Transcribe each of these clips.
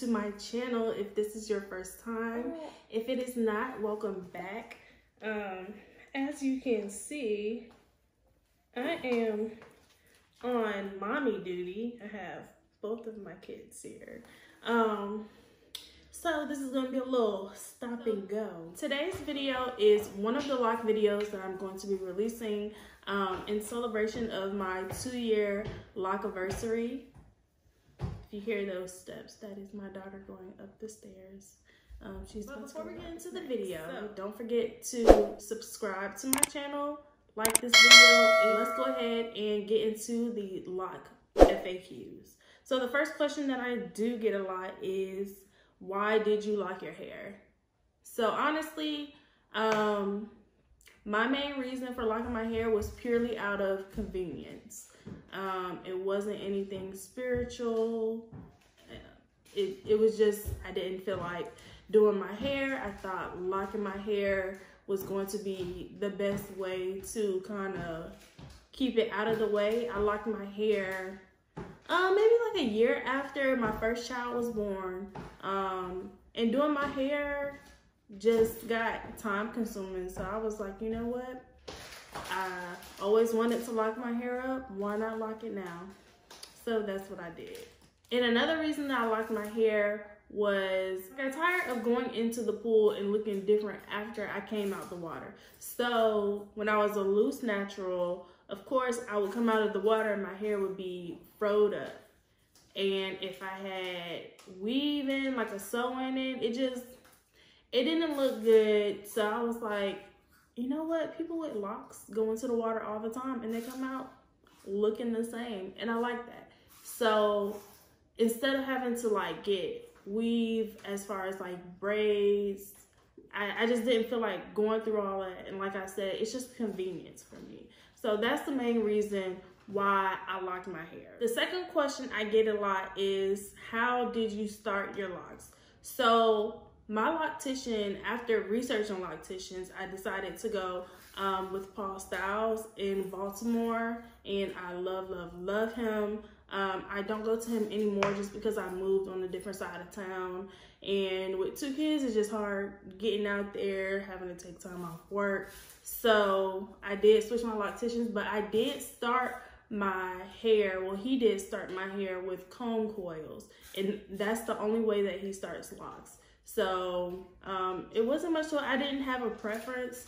to my channel if this is your first time. If it is not, welcome back. As you can see, I am on mommy duty. I have both of my kids here. So this is gonna be a little stop and go. Today's video is one of the Loc videos that I'm going to be releasing in celebration of my 2-year Loc anniversary. If you hear those steps, that is my daughter going up the stairs. But before we get into the video, don't forget to subscribe to my channel, like this video, and let's go ahead and get into the Loc FAQs. So the first question that I do get a lot is, why did you lock your hair? So honestly, my main reason for locking my hair was purely out of convenience. It wasn't anything spiritual. It was just, I didn't feel like doing my hair. I thought locking my hair was going to be the best way to kind of keep it out of the way. I locked my hair maybe like a year after my first child was born. And doing my hair just got time consuming. So I was like, you know what? I always wanted to lock my hair up. Why not lock it now? So that's what I did. And another reason that I locked my hair was I got tired of going into the pool and looking different after I came out the water. So when I was a loose natural, of course, I would come out of the water and my hair would be froed up. And if I had weave in, like a sew-in, it didn't look good. So I was like, you know what? People with locks go into the water all the time and they come out looking the same. And I like that. So instead of having to like get weave as far as like braids, I just didn't feel like going through all that. And like I said, it's just convenience for me. So that's the main reason why I locked my hair. The second question I get a lot is, how did you start your locks? So my loctician, after researching locticians, I decided to go with Paul Styles in Baltimore, and I love him. I don't go to him anymore just because I moved on a different side of town, and with 2 kids, it's just hard getting out there, having to take time off work. So I did switch my locticians, but I did start my hair, well, he did start my hair with comb coils, and that's the only way that he starts locks. So it wasn't much, so I didn't have a preference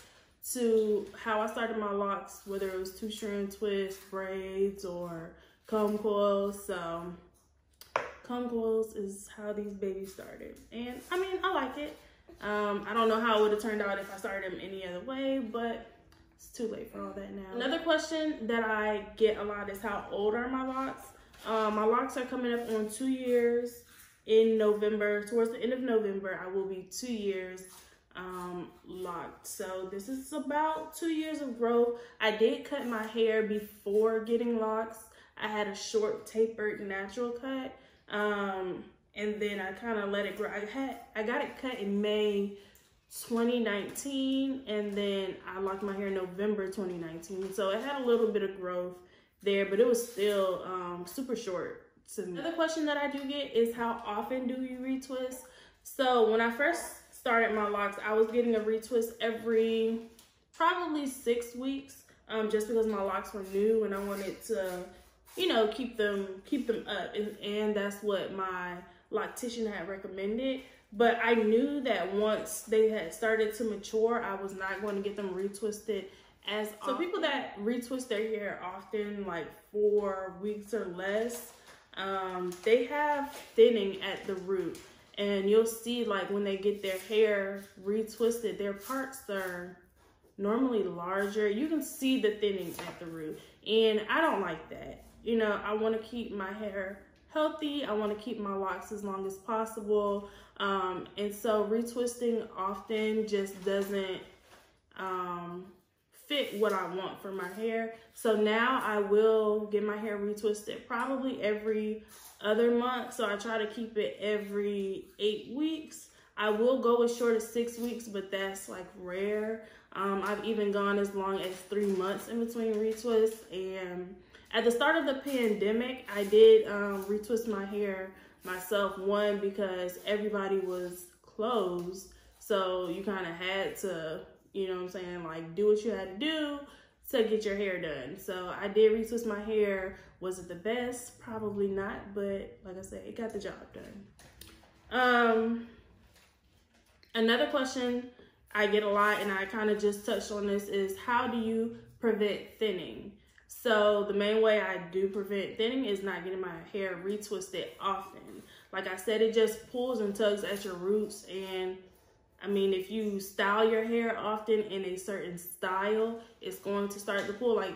to how I started my locks, whether it was 2-strand twist, braids, or comb coils. So comb coils is how these babies started, and I mean, I like it. I don't know how it would have turned out if I started them any other way, but it's too late for all that now. Another question that I get a lot is, how old are my locks? My locks are coming up on 2 years in November. Towards the end of November, I will be 2 years locked. So this is about 2 years of growth. I did cut my hair before getting locks. I had a short tapered natural cut. And then I kind of let it grow. I got it cut in May 2019, and then I locked my hair in November 2019. So it had a little bit of growth there, but it was still super short to me. Another question that I do get is, how often do you retwist? So when I first started my locks, I was getting a retwist every probably 6 weeks, just because my locks were new and I wanted to, you know, keep them up, and that's what my loctician had recommended. But I knew that once they had started to mature, I was not going to get them retwisted as often. So people that retwist their hair often, like 4 weeks or less, they have thinning at the root. And you'll see, like, when they get their hair retwisted, their parts are normally larger. You can see the thinning at the root, and I don't like that. You know, I want to keep my hair healthy. I want to keep my locks as long as possible. And so retwisting often just doesn't fit what I want for my hair. So now I will get my hair retwisted probably every other month. So I try to keep it every 8 weeks. I will go as short as 6 weeks, but that's like rare. I've even gone as long as 3 months in between retwists. And at the start of the pandemic, I did retwist my hair myself. One, because everybody was closed, so you kind of had to, you know what I'm saying, like do what you had to do to get your hair done. So I did retwist my hair. Was it the best? Probably not, but like I said, it got the job done. Another question I get a lot, and I kind of just touched on this, is how do you prevent thinning? So the main way I do prevent thinning is not getting my hair retwisted often. Like I said, it just pulls and tugs at your roots, and I mean, if you style your hair often in a certain style, it's going to start to pull. Like,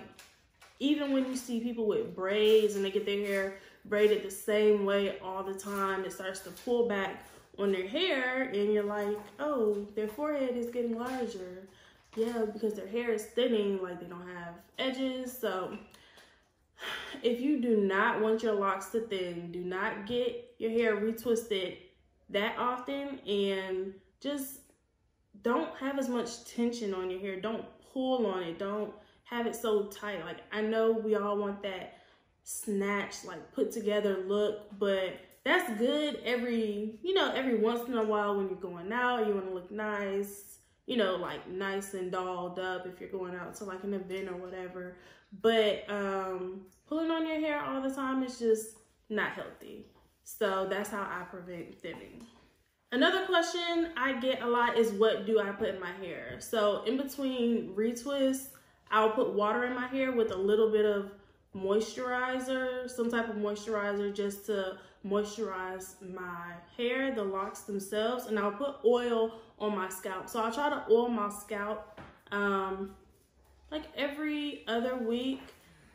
even when you see people with braids and they get their hair braided the same way all the time, it starts to pull back on their hair, and you're like, oh, their forehead is getting larger. Yeah, because their hair is thinning, like they don't have edges. So if you do not want your locks to thin, do not get your hair retwisted that often, and just don't have as much tension on your hair. Don't pull on it. Don't have it so tight. Like, I know we all want that snatched, like put together look, but that's good every once in a while when you're going out, you want to look nice, you know, like nice and dolled up if you're going out to like an event or whatever. But pulling on your hair all the time is just not healthy. So that's how I prevent thinning. Another question I get a lot is, what do I put in my hair? So in between retwists, I'll put water in my hair with a little bit of moisturizer, some type of moisturizer, just to moisturize my hair, the locks themselves, and I'll put oil on my scalp. So I'll try to oil my scalp like every other week.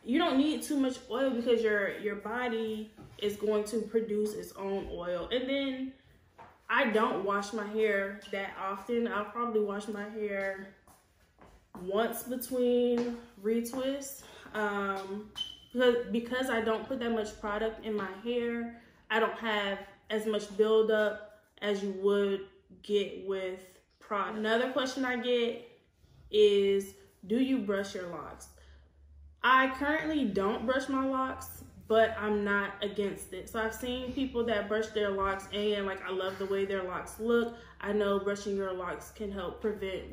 You don't need too much oil because your body is going to produce its own oil. And then I don't wash my hair that often. I'll probably wash my hair once between retwists. Because I don't put that much product in my hair, I don't have as much buildup as you would get with product. Another question I get is, do you brush your locks? I currently don't brush my locks, but I'm not against it. So I've seen people that brush their locks, and like, I love the way their locks look. I know brushing your locks can help prevent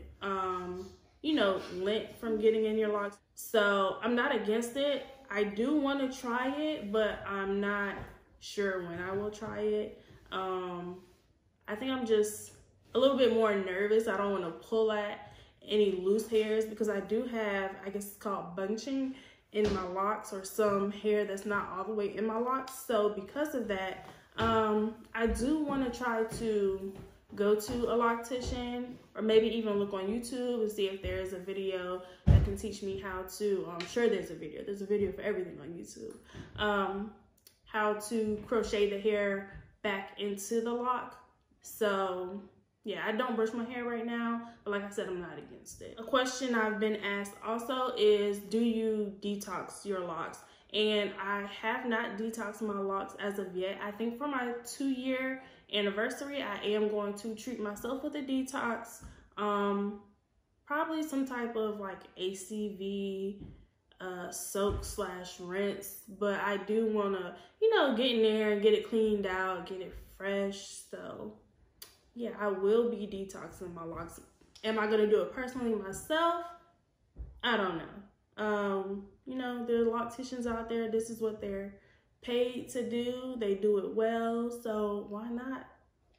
you know, lint from getting in your locks. So I'm not against it. I do want to try it, but I'm not sure when I will try it. I think I'm just a little bit more nervous. I don't want to pull at any loose hairs because I do have, I guess it's called bunching in my locks, or some hair that's not all the way in my locks. So because of that, I do want to try to go to a loctician, or maybe even look on YouTube and see if there is a video that can teach me how to, I'm sure there's a video for everything on YouTube, how to crochet the hair back into the lock. So yeah, I don't brush my hair right now, but like I said, I'm not against it. A question I've been asked also is, do you detox your locks? And I have not detoxed my locks as of yet. I think for my 2-year anniversary, I am going to treat myself with a detox. Probably some type of like ACV soak / rinse, but I do want to, you know, get in there and get it cleaned out, get it fresh. So yeah, I will be detoxing my locks. Am I gonna do it personally myself? I don't know. You know, there are locticians out there. This is what they're paid to do. They do it well, so why not,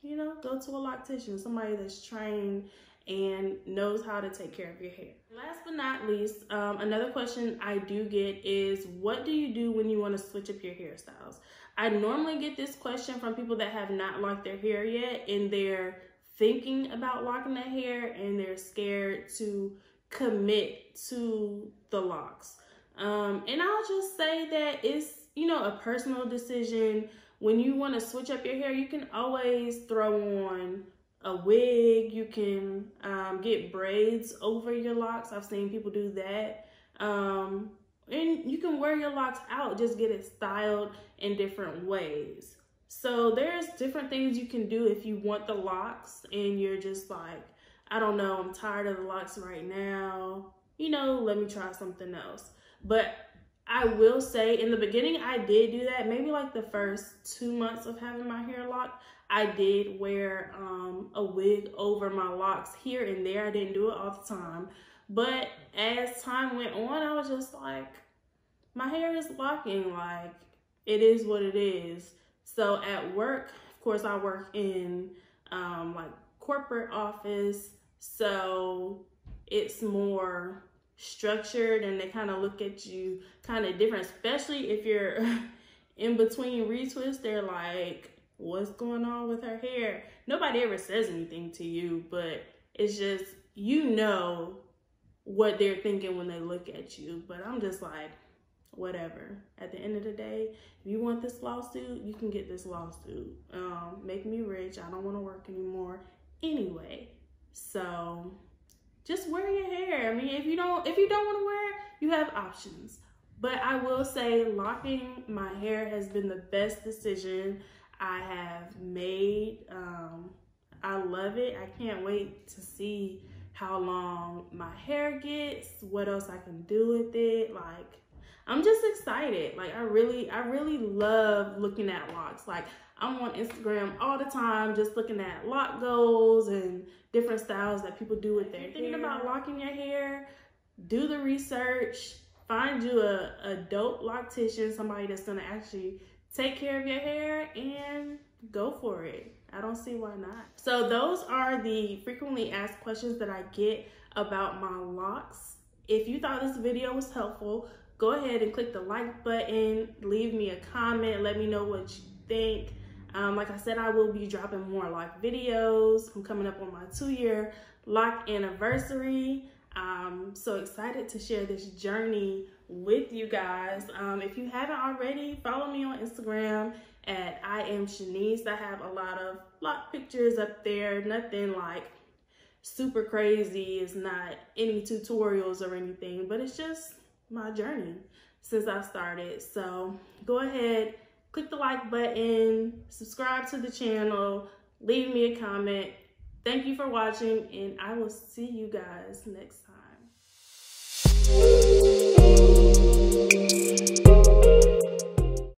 you know, go to a loctician, somebody that's trained and knows how to take care of your hair. Last but not least, another question I do get is, what do you do when you want to switch up your hairstyles? I normally get this question from people that have not locked their hair yet, and they're thinking about locking their hair and they're scared to commit to the locks. And I'll just say that it's, you know, a personal decision. When you want to switch up your hair, you can always throw on a wig. You can get braids over your locks. I've seen people do that. And you can wear your locks out, just get it styled in different ways. So there's different things you can do if you want the locks and you're just like, I don't know, I'm tired of the locks right now. You know, let me try something else. But I will say in the beginning, I did do that. Maybe like the first 2 months of having my hair locked, I did wear a wig over my locks here and there. I didn't do it all the time. But as time went on, I was just like, my hair is locking. Like, it is what it is. So at work, of course, I work in like corporate office. So it's more structured and they kind of look at you kind of different, especially if you're in between retwists. They're like, what's going on with her hair? Nobody ever says anything to you, but it's just, you know what they're thinking when they look at you. But I'm just like, whatever. At the end of the day, if you want this lawsuit, you can get this lawsuit. Make me rich. I don't want to work anymore anyway. So just wear your hair. I mean, if you don't want to wear it, you have options. But I will say locking my hair has been the best decision I have made. I love it. I can't wait to see how long my hair gets, what else I can do with it. Like, I'm just excited. Like, I really love looking at locks. Like, I'm on Instagram all the time just looking at lock goals and different styles that people do with their hair. Thinking about locking your hair, do the research, find you a dope loctician, somebody that's gonna actually take care of your hair, and go for it. I don't see why not. So those are the frequently asked questions that I get about my locks. If you thought this video was helpful, go ahead and click the like button, leave me a comment, let me know what you think. Like I said, I will be dropping more lock videos. I'm coming up on my 2-year lock anniversary. I'm so excited to share this journey with you guys. If you haven't already, follow me on Instagram at I am Shanice. I have a lot of lock pictures up there, nothing like super crazy. It's not any tutorials or anything, but it's just my journey since I started. So go ahead, click the like button, subscribe to the channel, leave me a comment. Thank you for watching, and I will see you guys next time.